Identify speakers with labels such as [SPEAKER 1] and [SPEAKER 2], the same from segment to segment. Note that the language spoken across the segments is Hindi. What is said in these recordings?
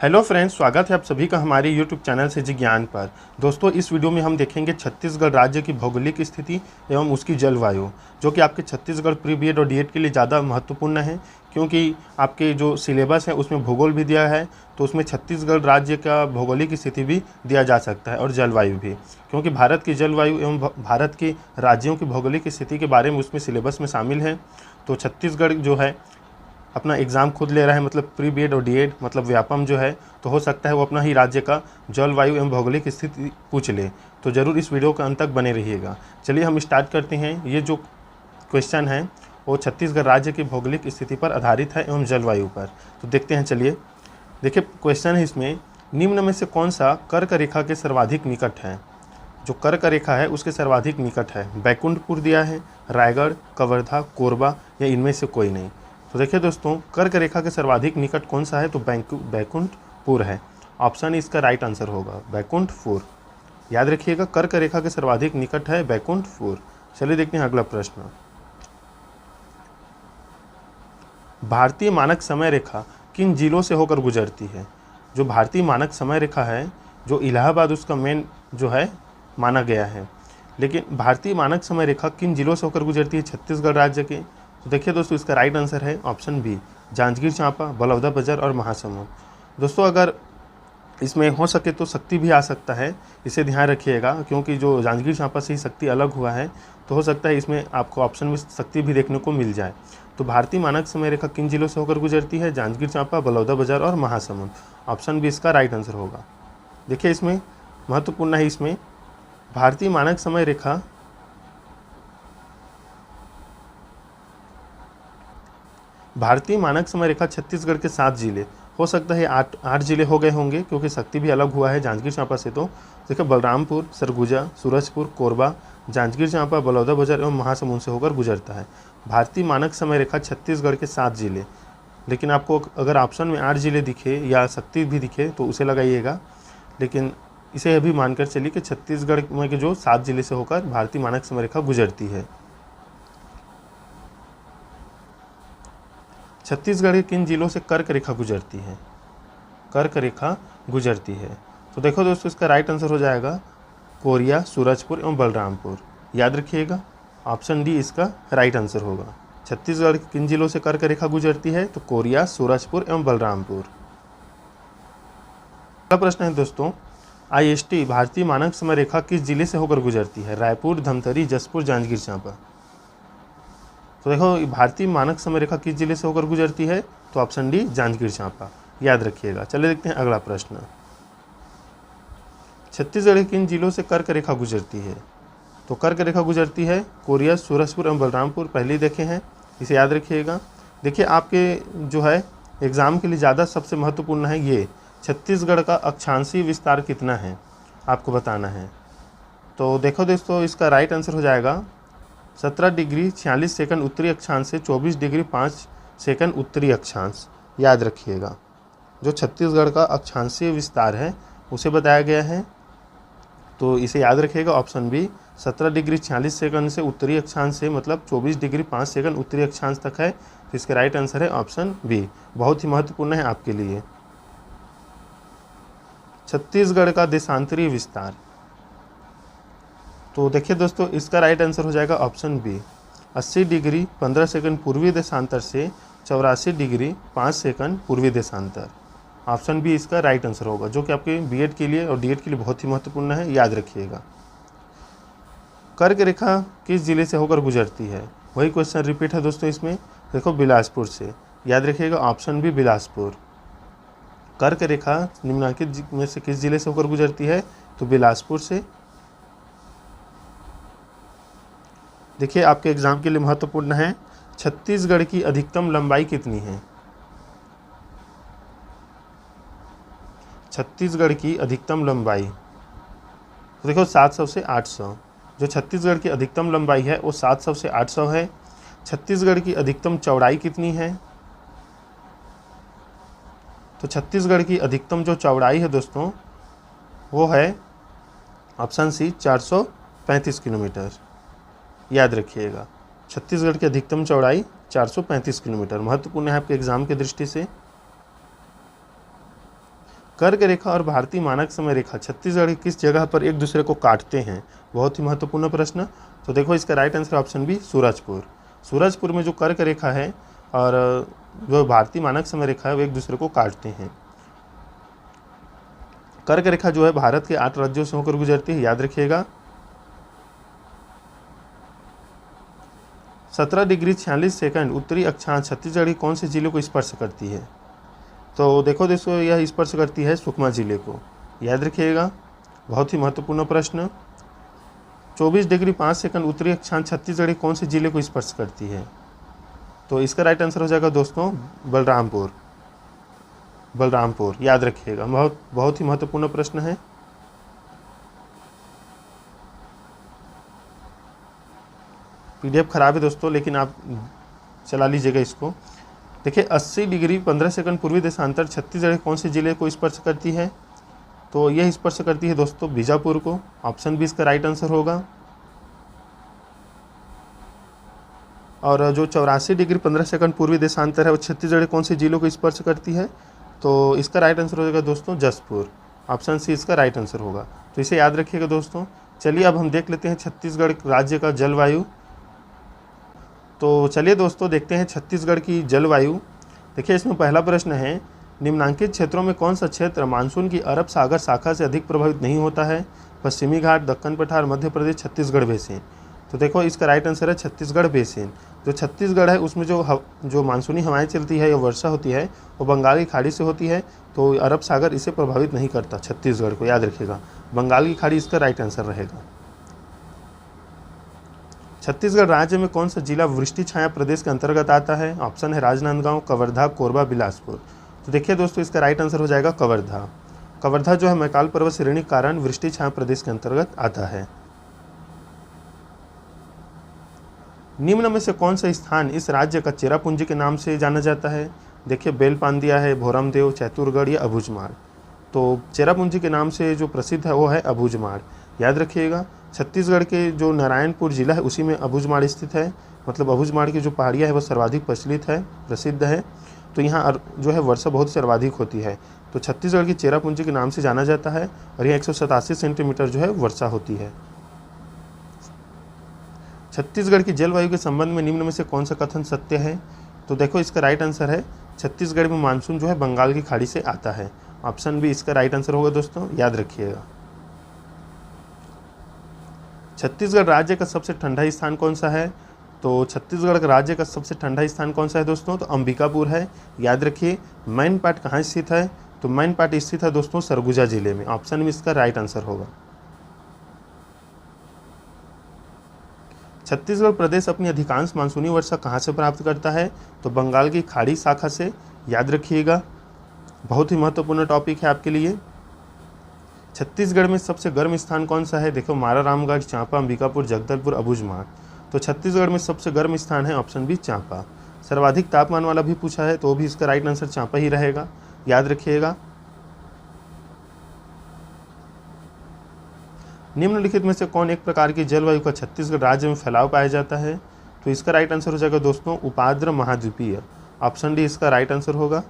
[SPEAKER 1] हेलो फ्रेंड्स, स्वागत है आप सभी का हमारे यूट्यूब चैनल से विज्ञान पर। दोस्तों, इस वीडियो में हम देखेंगे छत्तीसगढ़ राज्य की भौगोलिक स्थिति एवं उसकी जलवायु, जो कि आपके छत्तीसगढ़ प्री बीएड और डीएड के लिए ज़्यादा महत्वपूर्ण है, क्योंकि आपके जो सिलेबस है उसमें भूगोल भी दिया है, तो उसमें छत्तीसगढ़ राज्य का भौगोलिक स्थिति भी दिया जा सकता है और जलवायु भी, क्योंकि भारत की जलवायु एवं भारत के राज्यों की भौगोलिक स्थिति के बारे में उसमें सिलेबस में शामिल है। तो छत्तीसगढ़ जो है अपना एग्ज़ाम खुद ले रहा है, मतलब प्री बीएड और डीएड मतलब व्यापम जो है, तो हो सकता है वो अपना ही राज्य का जलवायु एवं भौगोलिक स्थिति पूछ ले। तो ज़रूर इस वीडियो के अंत तक बने रहिएगा। चलिए हम स्टार्ट करते हैं। ये जो क्वेश्चन है वो छत्तीसगढ़ राज्य की भौगोलिक स्थिति पर आधारित है एवं जलवायु पर। तो देखते हैं। चलिए देखिए, क्वेश्चन है इसमें, निम्न में से कौन सा कर्क रेखा के सर्वाधिक निकट है। जो कर्क रेखा है उसके सर्वाधिक निकट है। बैकुंठपुर दिया है, रायगढ़, कवर्धा, कोरबा या इनमें से कोई नहीं। तो देखिए दोस्तों, कर्क रेखा के सर्वाधिक निकट कौन सा है, तो बैकुंठपुर है। ऑप्शन इसका राइट आंसर होगा, बैकुंठपुर। याद रखिएगा, कर्क रेखा के सर्वाधिक निकट है बैकुंठपुर। चलिए देखते हैं अगला प्रश्न। भारतीय मानक समय रेखा किन जिलों से होकर गुजरती है। जो भारतीय मानक समय रेखा है, जो इलाहाबाद उसका मेन जो है माना गया है, लेकिन भारतीय मानक समय रेखा किन जिलों से होकर गुजरती है, छत्तीसगढ़ राज्य के। तो देखिए दोस्तों, इसका राइट आंसर है ऑप्शन बी, जांजगीर चांपा, बलौदाबाजार और महासमुंद। दोस्तों, अगर इसमें हो सके तो शक्ति भी आ सकता है, इसे ध्यान रखिएगा, क्योंकि जो जांजगीर चांपा से ही शक्ति अलग हुआ है, तो हो सकता है इसमें आपको ऑप्शन में शक्ति भी देखने को मिल जाए। तो भारतीय मानक समय रेखा किन जिलों से होकर गुजरती है, जांजगीर चांपा, बलौदाबाजार और महासमुंद। ऑप्शन बी इसका राइट आंसर होगा। देखिए, इसमें महत्वपूर्ण है, इसमें भारतीय मानक समय रेखा छत्तीसगढ़ के 7 जिले, हो सकता है 8 जिले हो गए होंगे, क्योंकि शक्ति भी अलग हुआ है जांजगीर चांपा से। तो देखिए, बलरामपुर, सरगुजा, सूरजपुर, कोरबा, जांजगीर चांपा, बलौदाबाजार एवं महासमुंद से होकर गुजरता है। भारतीय मानक समय रेखा छत्तीसगढ़ के 7 जिले, लेकिन आपको अगर ऑप्शन में 8 जिले दिखे या शक्ति भी दिखे तो उसे लगाइएगा, लेकिन इसे अभी मानकर चलिए कि छत्तीसगढ़ में के जो 7 जिले से होकर भारतीय मानक समय रेखा गुजरती है। छत्तीसगढ़ के किन जिलों से कर्क रेखा गुजरती है, कर्क रेखा गुजरती है। तो देखो दोस्तों, इसका राइट आंसर हो जाएगा कोरिया, सूरजपुर एवं बलरामपुर। याद रखिएगा, ऑप्शन डी इसका राइट आंसर होगा। छत्तीसगढ़ के किन जिलों से कर्क रेखा गुजरती है, तो कोरिया, सूरजपुर एवं बलरामपुर। अगला प्रश्न है दोस्तों, IST भारतीय मानक समय रेखा किस जिले से होकर गुजरती है, रायपुर, धमतरी, जसपुर, जांजगीर चांपा। तो देखो, भारतीय मानक समय रेखा किस जिले से होकर गुजरती है, तो ऑप्शन डी जांजगीर चांपा। याद रखिएगा। चलिए देखते हैं अगला प्रश्न। छत्तीसगढ़ के किन जिलों से कर्क रेखा गुजरती है, तो कर्क रेखा गुजरती है कोरिया, सूरजपुर एवं बलरामपुर। पहले ही देखे हैं, इसे याद रखिएगा। देखिए, आपके जो है एग्ज़ाम के लिए ज़्यादा सबसे महत्वपूर्ण है ये, छत्तीसगढ़ का अक्षांशीय विस्तार कितना है आपको बताना है। तो देखो दोस्तों, इसका राइट आंसर हो जाएगा 17 डिग्री 46 सेकंड उत्तरी अक्षांश से 24 डिग्री 5 सेकंड उत्तरी अक्षांश। याद रखिएगा, जो छत्तीसगढ़ का अक्षांशीय विस्तार है उसे बताया गया है, तो इसे याद रखिएगा। ऑप्शन बी 17 डिग्री 46 सेकंड से उत्तरी अक्षांश से मतलब 24 डिग्री 5 सेकंड उत्तरी अक्षांश तक है। तो इसका राइट आंसर है ऑप्शन बी, बहुत ही महत्वपूर्ण है आपके लिए। छत्तीसगढ़ का देशांतरीय विस्तार, तो देखिए दोस्तों, इसका राइट आंसर हो जाएगा ऑप्शन बी, 80 डिग्री 15 सेकंड पूर्वी देशांतर से 84 डिग्री 5 सेकंड पूर्वी देशांतर। ऑप्शन बी इसका राइट आंसर होगा, जो कि आपके बीएड के लिए और डीएड के लिए बहुत ही महत्वपूर्ण है। याद रखिएगा। कर्क रेखा किस जिले से होकर गुजरती है, वही क्वेश्चन रिपीट है दोस्तों इसमें। देखो, बिलासपुर से। याद रखिएगा, ऑप्शन बी बिलासपुर। कर्क रेखा निम्नलिखित में से किस जिले से होकर गुजरती है, तो बिलासपुर से। देखिए, आपके एग्जाम के लिए महत्वपूर्ण है, छत्तीसगढ़ की अधिकतम लंबाई कितनी है। छत्तीसगढ़ की अधिकतम लंबाई, तो देखो 700 से 800। जो छत्तीसगढ़ की अधिकतम लंबाई है वो 700 से 800 है। छत्तीसगढ़ की अधिकतम चौड़ाई कितनी है, तो छत्तीसगढ़ की अधिकतम जो चौड़ाई है दोस्तों वो है ऑप्शन सी 435 किलोमीटर। याद रखिएगा, छत्तीसगढ़ की अधिकतम चौड़ाई 435 किलोमीटर महत्वपूर्ण है आपके एग्जाम की दृष्टि से। कर्क रेखा और भारतीय मानक समय रेखा छत्तीसगढ़ की किस जगह पर एक दूसरे को काटते हैं? बहुत ही महत्वपूर्ण प्रश्न। तो देखो इसका right answer option B Surajpur. Surajpur में जो कर्क रेखा है और जो भारतीय मानक समय रेखा है वो एक दूसरे को काटते हैं। कर्क रेखा जो है भारत के 8 राज्यों से होकर गुजरती है, याद रखिएगा। 17 डिग्री 46 सेकंड उत्तरी अक्षांश छत्तीसगढ़ के कौन से जिले को स्पर्श करती है? तो देखो दोस्तों यह स्पर्श करती है सुकमा जिले को, याद रखिएगा। बहुत ही महत्वपूर्ण प्रश्न। 24 डिग्री 5 सेकंड उत्तरी अक्षांश छत्तीसगढ़ के कौन से जिले को स्पर्श करती है? तो इसका राइट आंसर हो जाएगा दोस्तों बलरामपुर। बलरामपुर, याद रखिएगा। बहुत ही महत्वपूर्ण प्रश्न है। पीडीएफ खराब है दोस्तों, लेकिन आप चला लीजिएगा इसको। देखिए 80 डिग्री 15 सेकंड पूर्वी देशांतर छत्तीसगढ़ कौन से जिले को स्पर्श करती है? तो यह स्पर्श करती है दोस्तों बीजापुर को। ऑप्शन बी इसका राइट आंसर होगा। और जो 84 डिग्री 15 सेकंड पूर्वी देशांतर है वो छत्तीसगढ़ कौन से जिलों को स्पर्श करती है? तो इसका राइट आंसर हो जाएगा दोस्तों जसपुर। ऑप्शन सी इसका राइट आंसर होगा। तो इसे याद रखिएगा दोस्तों। चलिए अब हम देख लेते हैं छत्तीसगढ़ राज्य का जलवायु। तो चलिए दोस्तों देखते हैं छत्तीसगढ़ की जलवायु। देखिए इसमें पहला प्रश्न है, निम्नांकित क्षेत्रों में कौन सा क्षेत्र मानसून की अरब सागर शाखा से अधिक प्रभावित नहीं होता है? पश्चिमी घाट, दक्कन पठार, मध्य प्रदेश, छत्तीसगढ़ बेसिन। तो देखो इसका राइट आंसर है छत्तीसगढ़ बेसिन। जो छत्तीसगढ़ है उसमें जो मानसूनी हवाएं चलती है या वर्षा होती है वो बंगाल की खाड़ी से होती है, तो अरब सागर इसे प्रभावित नहीं करता छत्तीसगढ़ को, याद रखिएगा। बंगाल की खाड़ी इसका राइट आंसर रहेगा। छत्तीसगढ़ राज्य में कौन सा जिला वृष्टि छाया प्रदेश के अंतर्गत आता है? ऑप्शन है राजनांदगांव, कवर्धा, कोरबा, बिलासपुर। तो देखिए दोस्तों इसका राइट आंसर हो जाएगा कवर्धा। कवर्धा जो है मैकाल पर्वत श्रेणी के कारण वृष्टि छाया प्रदेश के अंतर्गत आता है। निम्न में से कौन सा स्थान इस राज्य का चेरापूंजी के नाम से जाना जाता है? देखिए बेलपांदिया है, भोरमदेव, चैतुरगढ़ या अबूझमाड़। तो चेरापूंजी के नाम से जो प्रसिद्ध है वो है अबूझमाड़, याद रखिएगा। छत्तीसगढ़ के जो नारायणपुर जिला है उसी में अबूझमाड़ स्थित है। मतलब अबूझमाड़ की जो पहाड़ियाँ है वो सर्वाधिक प्रचलित है, प्रसिद्ध है। तो यहाँ जो है वर्षा बहुत सर्वाधिक होती है, तो छत्तीसगढ़ की चेरापूंजी के नाम से जाना जाता है। और यहाँ 187 सेंटीमीटर जो है वर्षा होती है। छत्तीसगढ़ की जलवायु के संबंध में निम्न में से कौन सा कथन सत्य है? तो देखो इसका राइट आंसर है छत्तीसगढ़ में मानसून जो है बंगाल की खाड़ी से आता है। ऑप्शन बी इसका राइट आंसर होगा दोस्तों, याद रखिएगा। छत्तीसगढ़ राज्य का सबसे ठंडा स्थान कौन सा है? तो छत्तीसगढ़ का राज्य का सबसे ठंडा स्थान कौन सा है दोस्तों? तो अंबिकापुर है, याद रखिए। मैनपाट कहाँ स्थित है? तो मैनपाट स्थित है दोस्तों सरगुजा जिले में। ऑप्शन में इसका राइट आंसर होगा। छत्तीसगढ़ प्रदेश अपनी अधिकांश मानसूनी वर्षा कहाँ से प्राप्त करता है? तो बंगाल की खाड़ी शाखा से, याद रखिएगा। बहुत ही महत्वपूर्ण टॉपिक है आपके लिए। छत्तीसगढ़ में सबसे गर्म स्थान कौन सा है? देखो मारा, रामगढ़, चांपा, अंबिकापुर, जगदलपुर, अबूझमाड़। तो छत्तीसगढ़ में सबसे गर्म स्थान है ऑप्शन बी चांपा। सर्वाधिक तापमान वाला भी पूछा है तो भी इसका राइट आंसर चांपा ही रहेगा, याद रखिएगा। निम्नलिखित में से कौन एक प्रकार की जलवायु का छत्तीसगढ़ राज्य में फैलाव पाया जाता है? तो इसका राइट आंसर हो जाएगा दोस्तों उपाद्र महाद्वीपीय। ऑप्शन डी इसका राइट आंसर होगा।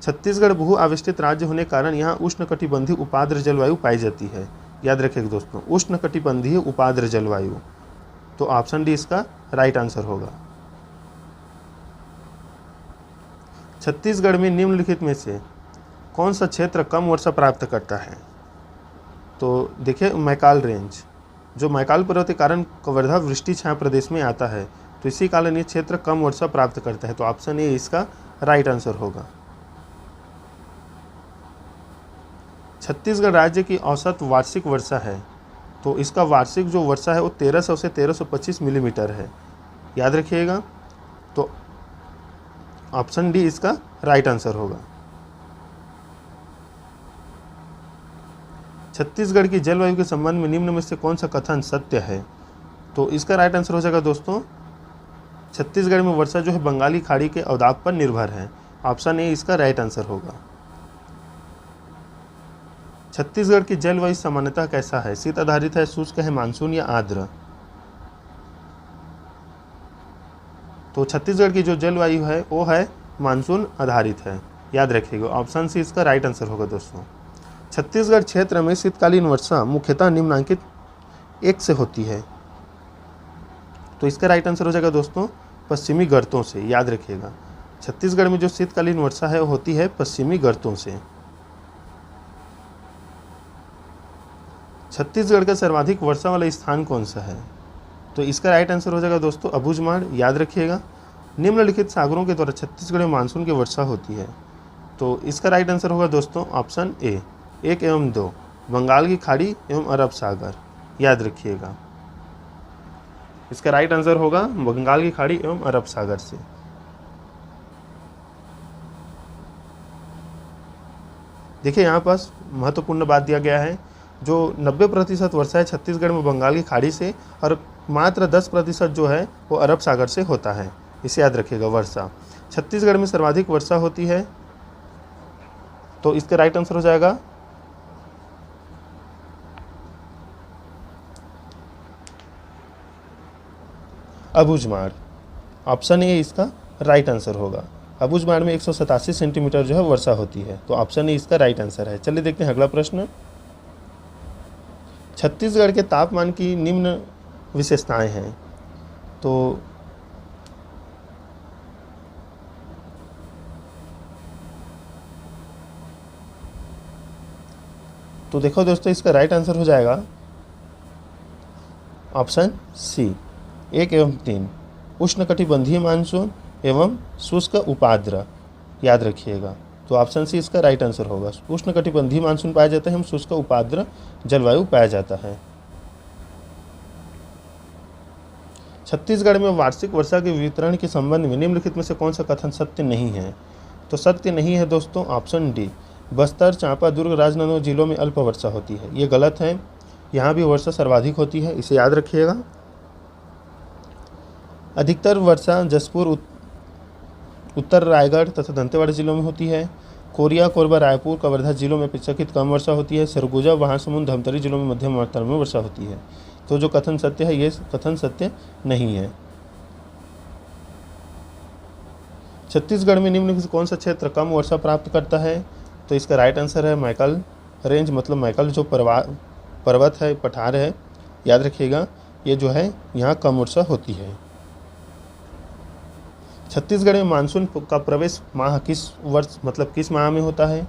[SPEAKER 1] छत्तीसगढ़ बहु आविष्टित राज्य होने के कारण यहाँ उष्णकटिबंधीय उपाद्र जलवायु पाई जाती है, याद रखिएगा दोस्तों, उष्णकटिबंधीय उपाद्र जलवायु। तो ऑप्शन डी इसका राइट आंसर होगा। छत्तीसगढ़ में निम्नलिखित में से कौन सा क्षेत्र कम वर्षा प्राप्त करता है? तो देखिए मैकाल रेंज, जो मैकाल पर्वत के कारण कवर्धा वृष्टि छाया प्रदेश में आता है, तो इसी कारण ये क्षेत्र कम वर्षा प्राप्त करता है। तो ऑप्शन ए इसका राइट आंसर होगा। छत्तीसगढ़ राज्य की औसत वार्षिक वर्षा है, तो इसका वार्षिक जो वर्षा है वो 1300 से 1325 मिलीमीटर है, याद रखिएगा। तो ऑप्शन डी इसका राइट आंसर होगा। छत्तीसगढ़ की जलवायु के संबंध में निम्न में से कौन सा कथन सत्य है? तो इसका राइट आंसर हो जाएगा दोस्तों छत्तीसगढ़ में वर्षा जो है बंगाली खाड़ी के अवदाब पर निर्भर है। ऑप्शन ए इसका राइट आंसर होगा। छत्तीसगढ़ की जलवायु सामान्यतः कैसा है? शीत आधारित है, शुष्क है, मानसून या आर्द्र? तो छत्तीसगढ़ की जो जलवायु है वो है मानसून आधारित है, याद रखिएगा, ऑप्शन सी इसका राइट आंसर होगा दोस्तों। छत्तीसगढ़ क्षेत्र में शीतकालीन वर्षा मुख्यतः निम्नलिखित एक से होती है, तो इसका राइट आंसर हो जाएगा दोस्तों पश्चिमी गर्तों से। याद रखिएगा, छत्तीसगढ़ में जो शीतकालीन वर्षा है वो होती है पश्चिमी गर्तों से। छत्तीसगढ़ का सर्वाधिक वर्षा वाला स्थान कौन सा है, तो इसका राइट आंसर हो जाएगा दोस्तों अबूझमाड़। याद रखिएगा, निम्नलिखित सागरों के द्वारा छत्तीसगढ़ में मानसून की वर्षा होती है, तो इसका राइट आंसर होगा दोस्तों ऑप्शन ए 1 एवं 2, बंगाल की खाड़ी एवं अरब सागर। याद रखिएगा, इसका राइट आंसर होगा बंगाल की खाड़ी एवं अरब सागर से। देखिए यहाँ पास महत्वपूर्ण बात दिया गया है, जो 90% वर्षा है छत्तीसगढ़ में बंगाल की खाड़ी से और मात्र 10% जो है वो अरब सागर से होता है। इसे याद रखिएगा, वर्षा छत्तीसगढ़ में सर्वाधिक वर्षा होती है, तो इसका राइट आंसर हो जाएगा अबूझमाड़। ऑप्शन ए इसका राइट आंसर होगा। अबूझमाड़ में 187 सेंटीमीटर जो है वर्षा होती है, तो ऑप्शन ए इसका राइट आंसर है। चलिए देखते हैं अगला प्रश्न। छत्तीसगढ़ के तापमान की निम्न विशेषताएं हैं, तो देखो दोस्तों, इसका राइट आंसर हो जाएगा ऑप्शन सी 1 एवं 3, उष्णकटिबंधीय मानसून एवं शुष्क उपाद्र। याद रखिएगा, तो ऑप्शन सी इसका राइट आंसर होगा। उष्णकटिबंधीय मानसून पाया जाता है एवं शुष्क उपाद्र जलवायु पाया जाता है। छत्तीसगढ़ में वार्षिक वर्षा के वितरण के संबंध में निम्नलिखित में से कौन सा कथन सत्य नहीं है, तो सत्य नहीं है दोस्तों ऑप्शन डी, बस्तर, चांपा, दुर्ग, राजनांदगांव जिलों में अल्प वर्षा होती है। ये गलत है, यहाँ भी वर्षा सर्वाधिक होती है, इसे याद रखिएगा। अधिकतर वर्षा जसपुर, उत्तर रायगढ़ तथा दंतेवाड़ा जिलों में होती है। कोरिया, कोरबा, रायपुर, कवर्धा जिलों में अपेक्षाकृत कम वर्षा होती है। सरगुजा, महासमुंद, धमतरी जिलों में मध्यम मात्रा में वर्षा होती है। तो जो कथन सत्य है ये कथन सत्य नहीं है। छत्तीसगढ़ में निम्नलिखित से कौन सा क्षेत्र कम वर्षा प्राप्त करता है, तो इसका राइट आंसर है मैकल रेंज, मतलब मैकल जो पर्वत है, पठार है। याद रखिएगा, ये जो है यहाँ कम वर्षा होती है। छत्तीसगढ़ में मानसून का प्रवेश माह किस वर्ष, मतलब किस माह में होता है,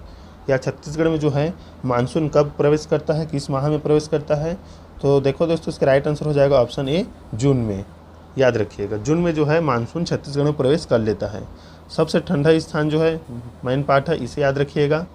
[SPEAKER 1] या छत्तीसगढ़ में जो है मानसून कब प्रवेश करता है, किस माह में प्रवेश करता है, तो देखो दोस्तों इसका राइट आंसर हो जाएगा ऑप्शन ए जून में। याद रखिएगा, जून में जो है मानसून छत्तीसगढ़ में प्रवेश कर लेता है। सबसे ठंडा स्थान जो है मैन पार्ट है, इसे याद रखिएगा।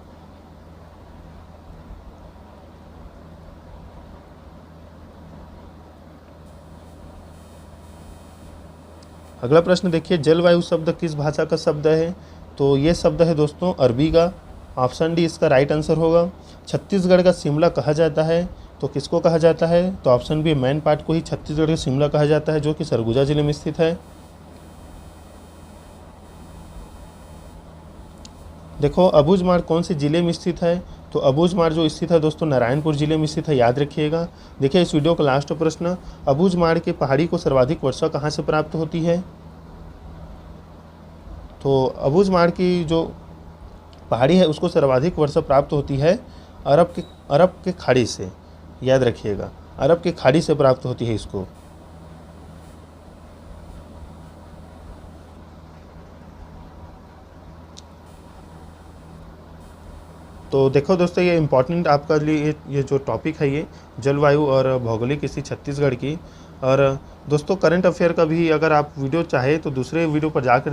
[SPEAKER 1] अगला प्रश्न देखिए, जलवायु शब्द किस भाषा का शब्द है, तो ये शब्द है दोस्तों अरबी का। ऑप्शन डी इसका राइट आंसर होगा। छत्तीसगढ़ का शिमला कहा जाता है, तो किसको कहा जाता है, तो ऑप्शन बी मैन पार्ट को ही छत्तीसगढ़ का शिमला कहा जाता है, जो कि सरगुजा जिले में स्थित है। देखो अबूझमाड़ कौन से जिले में स्थित है, तो अबूझमाड़ जो स्थित है दोस्तों नारायणपुर जिले में स्थित है। याद रखिएगा। देखिए इस वीडियो का लास्ट प्रश्न, अबूझमाड़ के पहाड़ी को सर्वाधिक वर्षा कहाँ से प्राप्त होती है, तो अबूझमाड़ की जो पहाड़ी है उसको सर्वाधिक वर्षा प्राप्त होती है अरब के खाड़ी से। याद रखिएगा, अरब के खाड़ी से प्राप्त होती है इसको। तो देखो दोस्तों, ये इम्पॉर्टेंट आपका लिए ये जो टॉपिक है ये जलवायु और भौगोलिक स्थिति छत्तीसगढ़ की। और दोस्तों करंट अफेयर का भी अगर आप वीडियो चाहे तो दूसरे वीडियो पर जाकर